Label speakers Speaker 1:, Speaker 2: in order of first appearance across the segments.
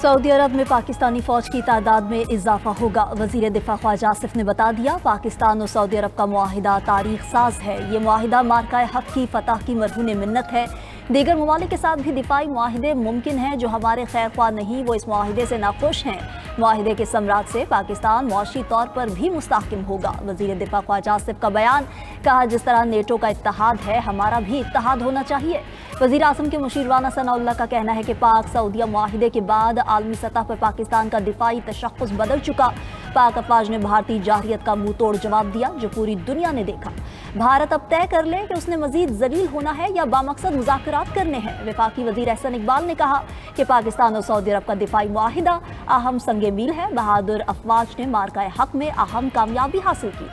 Speaker 1: Saudi अरब में पाकिस्तानी फौज की तादाद में इजाफा होगा। वजीर दिफा ख्वाजा आसिफ ने बता दिया, पाकिस्तान और सऊदी अरब का मुआहिदा तारीख साज है। ये मुआहिदा मार्काए हक की फतह की मरहून मिन्नत है। दीगर ममालिक के साथ भी दिफाई मुआहिदे मुमकिन हैं। जो हमारे खैर ख्वाह नहीं वो इस मुआहिदे से नाखुश हैं। मुआहिदे के समरात से पाकिस्तान मुआशी तौर पर भी मुस्तहकिम होगा। वजीर दिफा ख्वाजा आसिफ का बयान, कहा जिस तरह नेटो का इत्तेहाद है हमारा भी इत्तेहाद होना चाहिए। वजीर आज़म के मुशीर राना सनाउल्लाह का कहना है कि पाक सऊदिया मुआहिदे के बाद आलमी सतह पर पाकिस्तान का दिफाई तशख्खुस बदल चुका। पाक अफवाज ने भारतीय जाहिरियत का मुंह तोड़ जवाब दिया जो पूरी दुनिया ने देखा। भारत अब तय कर ले कि उसने मजीद जलील होना है या बामकसद मुज़ाकरात करने हैं। वफाकी वजीर एहसन इकबाल ने कहा कि पाकिस्तान और सऊदी अरब का दिफाई मुआहिदा अहम संगे मील है। बहादुर अफवाज ने मार्काए हक में अहम कामयाबी हासिल की।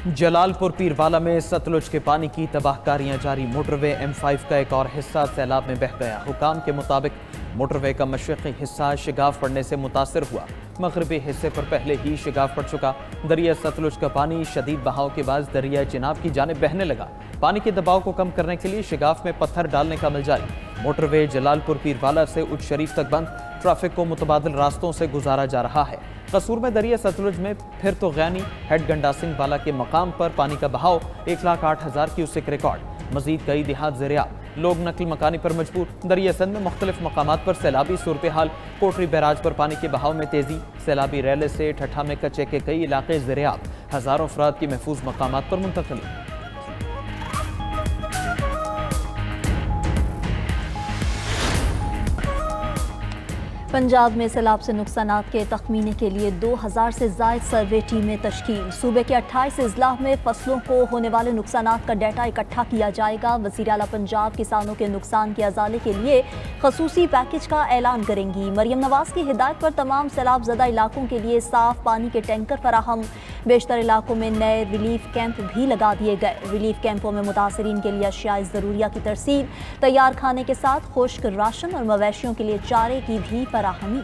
Speaker 2: जलालपुर पीरवाला में सतलुज के पानी की तबाहकारियां जारी। मोटरवे M5 का एक और हिस्सा सैलाब में बह गया। हुकाम के मुताबिक मोटरवे का मशरक़ी हिस्सा शिगाफ पड़ने से मुतासर हुआ। मगरबी हिस्से पर पहले ही शिगाफ पड़ चुका। दरिया सतलुज का पानी शदीद बहाव के बाद दरिया चिनाब की जानिब बहने लगा। पानी के दबाव को कम करने के लिए शिगाफ में पत्थर डालने का अमल जारी। मोटरवे जलालपुर पीरवाला से उच्च शरीफ तक बंद। ट्रैफिक को मुतबादिल रास्तों से गुजारा जा रहा है। कसूर में दरिया सतलुज में फिर तो गैनी हेड गंडा सिंह वाला के मकाम पर पानी का बहाव 1,08,000 क्यूसेक रिकॉर्ड। मजीद कई देहात ज़ेरियाब। लोग नकल मकानी पर मजबूर। दरिया सिंध में मुख्तलिफ मकामात पर सैलाबी सूरत हाल। कोटरी बैराज पर पानी के बहाव में तेजी। सैलाबी रैले से ठट्ठा में कच्चे के कई इलाके ज़ेरियाब। हज़ारों अफराद की महफूज मकामात पर मुंतकिली।
Speaker 1: पंजाब में सैलाब से नुकसानात के तखमीने के लिए 2000 से ज़ायद सर्वे टीमें तश्कील। सूबे के 28 अजला में फसलों को होने वाले नुकसानात का डाटा इकट्ठा किया जाएगा। वज़ीर आला पंजाब किसानों के नुकसान के अजाले के लिए खसूसी पैकेज का ऐलान करेंगी। मरियम नवाज की हिदायत पर तमाम सैलाब ज़दा इलाकों के लिए साफ पानी के टैंकर फराहम। बेशतर इलाकों में नए रिलीफ कैंप भी लगा दिए गए। रिलीफ कैंपों में मुतासरीन के लिए अशियाए ज़रूरिया की तरसील, तैयार खाने के साथ खुश्क राशन और मवेशियों के लिए चारे की भी फराहमी।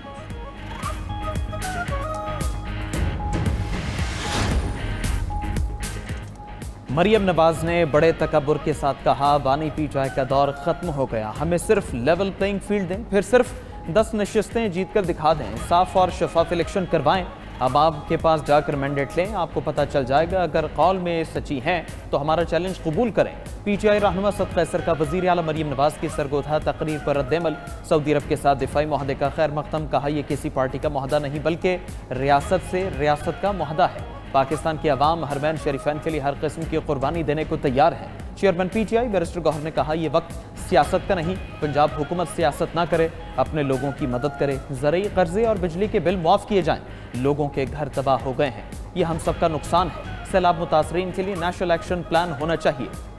Speaker 2: मरियम नवाज ने बड़े तकब्बुर के साथ कहा, बानी पी चाय का दौर खत्म हो गया। हमें सिर्फ लेवल प्लेइंग फील्ड दें, फिर सिर्फ 10 नशिस्तें जीत कर दिखा दें। साफ और शफाफ इलेक्शन करवाएं। अब आपके पास जाकर मैंडेट लें, आपको पता चल जाएगा। अगर कौल में सच्ची हैं तो हमारा चैलेंज कबूल करें। PTI रहनुमा सद कैसर का वज़ीर आला मरियम नवाज की सरगोधा तकरीर पर रद्द-ए-अमल। सऊदी अरब के साथ दिफाई मुआहदे का खैर मकदम। कहा यह किसी पार्टी का मुआहदा नहीं बल्कि रियासत से रियासत का मुआहदा है। पाकिस्तान की अवाम हरमैन शरीफैन के लिए हर किस्म की कुर्बानी देने को तैयार है। चेयरमैन PTI बैरिस्टर गौहर ने कहा, यह वक्त सियासत का नहीं। पंजाब हुकूमत सियासत ना करे, अपने लोगों की मदद करे। ज़रूरी कर्जे और बिजली के बिल मुआफ़ किए जाएं। लोगों के घर तबाह हो गए हैं, यह हम सबका नुकसान है। सैलाब मुतासरीन के लिए नेशनल एक्शन प्लान होना चाहिए।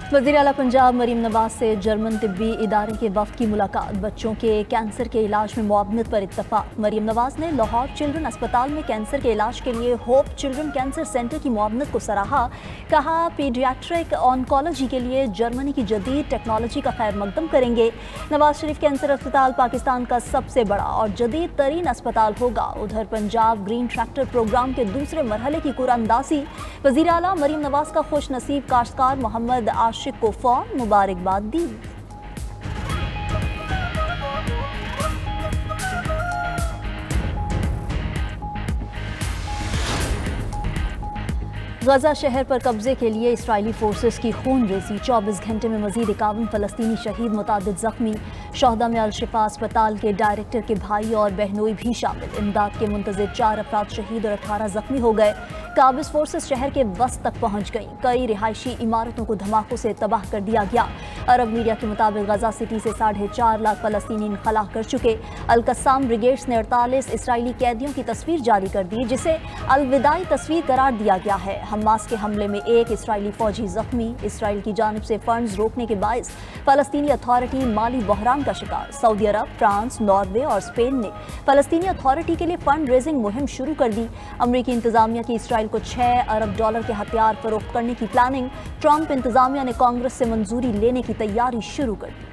Speaker 1: वज़ीर आला पंजाब मरियम नवाज से जर्मन तिब्बी इदारे के वफ़द की मुलाकात। बच्चों के कैंसर के इलाज में मुआवनत पर इत्तफाक। मरियम नवाज ने लाहौर चिल्ड्रन अस्पताल में कैंसर के इलाज के लिए होप चिल्ड्रन कैंसर सेंटर की मुआवनत को सराहा। कहा पीडियाट्रिक ऑन्कोलॉजी के लिए जर्मनी की जदीद टेक्नोलॉजी का खैर मकदम करेंगे। नवाज शरीफ कैंसर अस्पताल पाकिस्तान का सबसे बड़ा और जदीद तरीन अस्पताल होगा। उधर पंजाब ग्रीन ट्रैक्टर प्रोग्राम के दूसरे मरहले की कुरानंदाजी। वज़ीर आला मरियम नवाज का खुश नसीब काश्तकार मोहम्मद आशिक को फौन मुबारकबाद दी। गजा शहर पर कब्जे के लिए इसराइली फोर्सेस की खून रेजी। 24 घंटे में मजीद 51 फलस्तीनी शहीद, मुतादिद जख्मी। शोहदा में अल-शिफा अस्पताल के डायरेक्टर के भाई और बहनोई भी शामिल। इमदाद के मुंतज़िर 4 अफराद शहीद और 18 जख्मी हो गए। काबिज फोर्सेस शहर के वस्त तक पहुंच गई। कई रिहायशी इमारतों को धमाकों से तबाह कर दिया गया। अरब मीडिया के मुताबिक गजा सिटी से 4.5 लाख फलस्तीनी इनखला कर चुके। अल-कस्साम ब्रिगेड्स ने 48 इसराइली कैदियों की तस्वीर जारी कर दी, जिसे अलविदाई तस्वीर करार दिया गया है। हमास के हमले में एक इसराइली फौजी जख्मी। इसराइल की जानिब से फंड्स रोकने के बायस फलस्तीनी अथॉरिटी माली बहरान का शिकार। सऊदी अरब, फ्रांस, नॉर्वे और स्पेन ने फलस्तीनी अथॉरिटी के लिए फंड रेजिंग मुहिम शुरू कर दी। अमरीकी इंतजामिया की इसराइल को $6 अरब के हथियार फरोख्त करने की प्लानिंग। ट्रंप इंतजामिया ने कांग्रेस से मंजूरी लेने की तैयारी शुरू कर दी।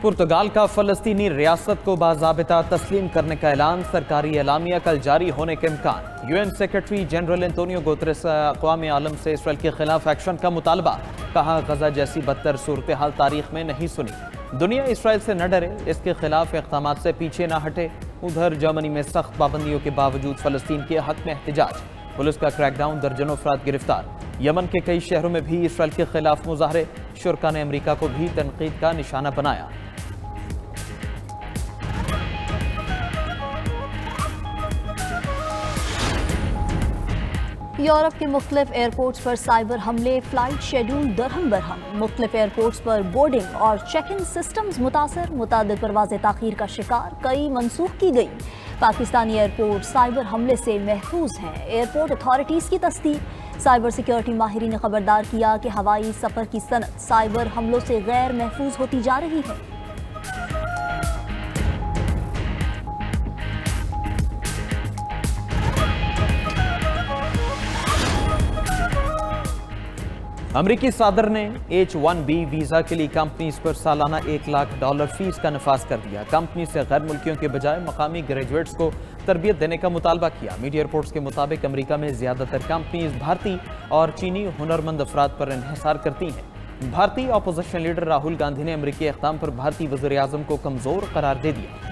Speaker 2: पुर्तगाल का फ़लस्तीनी रियासत को बाज़ाबिता तस्लीम करने का ऐलान, सरकारी एलामिया कल जारी होने के इम्कान। UN secretary general Antonio Guterres अक़वाम आलम से इसराइल के खिलाफ एक्शन का मुतालबा। कहा, गजा जैसी बदतर सूरत हाल तारीख में नहीं सुनी। दुनिया इसराइल से न डरे, इसके खिलाफ इक़दाम से पीछे न हटे। उधर जर्मनी में सख्त पाबंदियों के बावजूद फ़लस्तीन के हक में एहतजाज। पुलिस का क्रैकडाउन, दर्जनों अफराद गिरफ्तार। यमन के कई शहरों में भी इसराइल के खिलाफ मुजाहरे। शुरका ने अमरीका को भी तनकीद का निशाना बनाया।
Speaker 1: यूरोप के मुख्तलिफ एयरपोर्ट्स पर साइबर हमले, फ्लाइट शेड्यूल दरहम बरहम। मुख्तलिफ एयरपोर्ट्स पर बोर्डिंग और चेक इन सिस्टम्स मुतासर, मुतादिद परवाज़ें ताख़ीर का शिकार, कई मनसूख की गई। पाकिस्तानी एयरपोर्ट साइबर हमले से महफूज हैं। एयरपोर्ट अथॉरिटीज़ की तस्दीक। साइबर सिक्योरिटी माहिरीन ने खबरदार किया कि हवाई सफ़र की सनत साइबर हमलों से गैर महफूज होती जा रही है।
Speaker 2: अमरीकी सदर ने H-1B वीज़ा के लिए कंपनीज पर सालाना $1 लाख फीस का नफाज कर दिया। कंपनी से गैर मुल्कियों के बजाय मकामी ग्रेजुएट्स को तरबियत देने का मुतालबा किया। मीडिया रिपोर्ट्स के मुताबिक अमरीका में ज़्यादातर कंपनीज भारतीय और चीनी हुनरमंद अफराद पर इन्हिसार करती हैं। भारतीय अपोजिशन लीडर राहुल गांधी ने अमरीकी इक़दाम पर भारतीय वज़ीर आज़म को कमज़ोर करार दे दिया।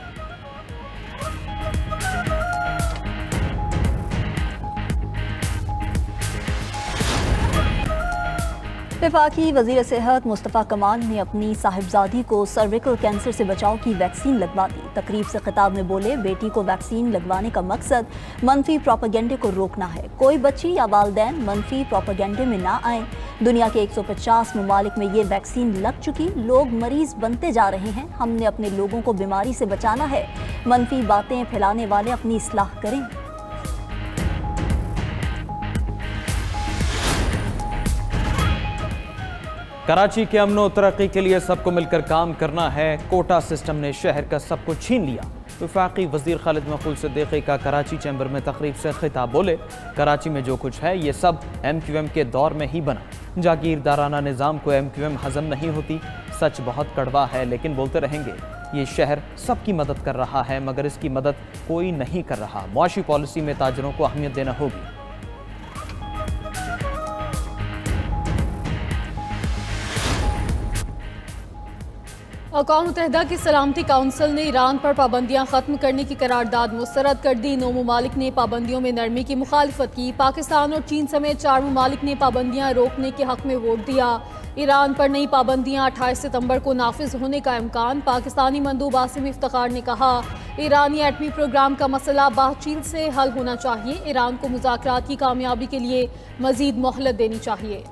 Speaker 1: वफाकी वज़ीर सेहत मुस्तफ़ा कमाल ने अपनी साहिबजादी को सर्विकल कैंसर से बचाव की वैक्सीन लगवा दी। तकरीब से खिताब में बोले, बेटी को वैक्सीन लगवाने का मकसद मनफी प्रोपेगेंडे को रोकना है। कोई बच्ची या वालिदैन मनफी प्रोपेगेंडे में ना आए। दुनिया के 150 ममालिक में ये वैक्सीन लग चुकी, लोग मरीज बनते जा रहे हैं। हमने अपने लोगों को बीमारी से बचाना है। मनफी बातें फैलाने वाले अपनी इस्लाह करें।
Speaker 2: कराची के अमन और तरक्की के लिए सबको मिलकर काम करना है। कोटा सिस्टम ने शहर का सब कुछ छीन लिया। वफाकी वज़ीर खालिद मखबूल सिद्दीकी का कराची चैम्बर में तकरीब से खिताब। बोले, कराची में जो कुछ है ये सब MQM के दौर में ही बना। जागीरदाराना निज़ाम को MQM हजम नहीं होती। सच बहुत कड़वा है लेकिन बोलते रहेंगे। ये शहर सबकी मदद कर रहा है मगर इसकी मदद कोई नहीं कर रहा। मुआशी पॉलिसी में ताजरों को अहमियत देना होगी।
Speaker 3: अक़वाम मुत्तहिदा की सलामती काउंसिल ने ईरान पर पाबंदियां खत्म करने की करारदाद मुस्तरद कर दी। 9 ममालिक ने पाबंदियों में नरमी की मुखालिफत की। पाकिस्तान और चीन समेत 4 ममालिक ने पाबंदियां रोकने के हक में वोट दिया। ईरान पर नई पाबंदियां 28 सितंबर को नाफिज होने का इम्कान। पाकिस्तानी मंदूब आसिम इफ्तिखार ने कहा, ईरानी एटमी प्रोग्राम का मसला बातचीत से हल होना चाहिए। ईरान को मुज़ाकरात की कामयाबी के लिए मजीद मोहलत देनी चाहिए।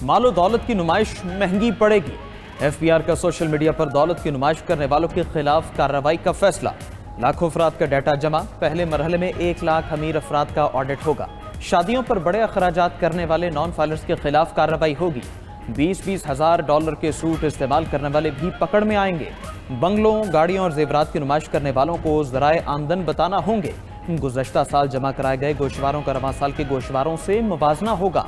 Speaker 2: मालो दौलत की नुमाइश महंगी पड़ेगी। FBI का सोशल मीडिया पर दौलत की नुमाइश करने वालों के खिलाफ कार्रवाई का फैसला। लाखों अफराद का डाटा जमा। पहले मरहले में 1 लाख अमीर अफराद का ऑडिट होगा। शादियों पर बड़े अखराजात करने वाले नॉन फाइलर्स के खिलाफ कार्रवाई होगी। $20-20 हज़ार के सूट इस्तेमाल करने वाले भी पकड़ में आएंगे। बंगलों, गाड़ियों और जेवरात की नुमाइश करने वालों को ज़राए आमदन बताना होंगे। गुज़श्ता साल जमा कराए गए गोशवारों का रवां साल के गोशवारों से मुवाजना होगा।